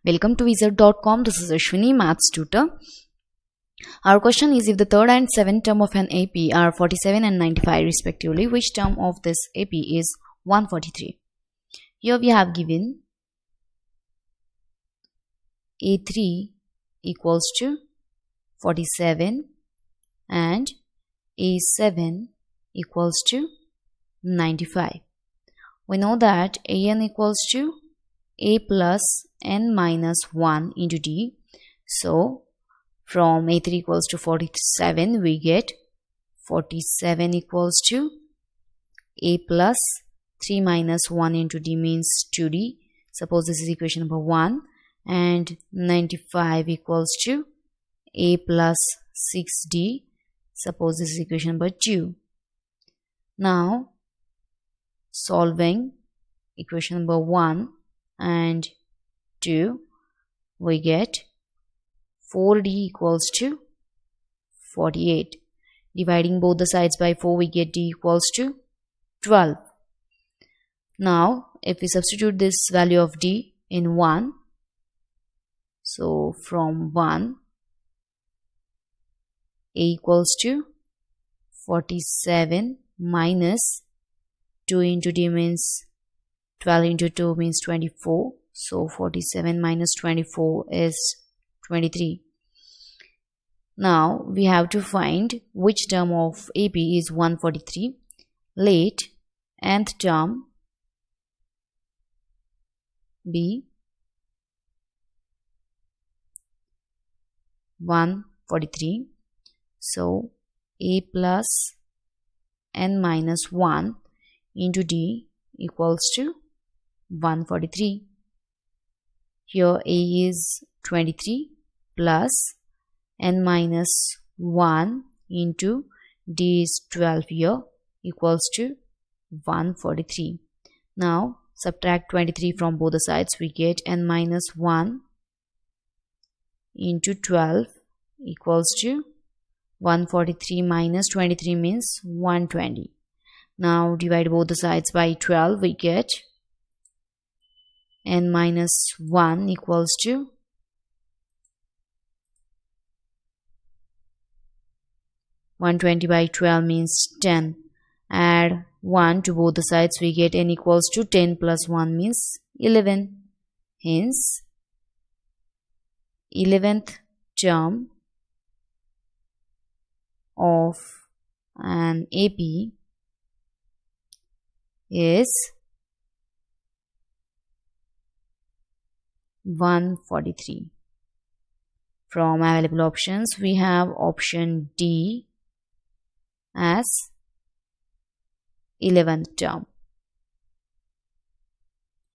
Welcome to wizard.com. This is Ashwini, maths tutor. Our question is, if the third and seventh term of an AP are 47 and 95 respectively, which term of this AP is 143? Here we have given A3 equals to 47 and A7 equals to 95. We know that AN equals to A plus N minus 1 into D. So from A3 equals to 47, we get 47 equals to A plus 3 minus 1 into D means 2D. Suppose this is equation number 1. And 95 equals to A plus 6D. Suppose this is equation number 2. Now solving equation number 1 and 2, we get 4D equals to 48. Dividing both the sides by 4, we get D equals to 12. Now if we substitute this value of D in 1, so from 1, A equals to 47 minus 2 into D means 12 into 2 means 24. So 47 minus 24 is 23. Now we have to find which term of AP is 143. Let nth term be 143. So A plus N minus 1 into D equals to 143. Here A is 23 plus N minus 1 into D is 12 here equals to 143. Now subtract 23 from both the sides, we get N minus 1 into 12 equals to 143 minus 23 means 120. Now divide both the sides by 12, we get N minus 1 equals to 120 by 12 means 10. Add 1 to both the sides, we get N equals to 10 plus 1 means 11. Hence 11th term of an AP is 143. From available options, we have option D as 11th term.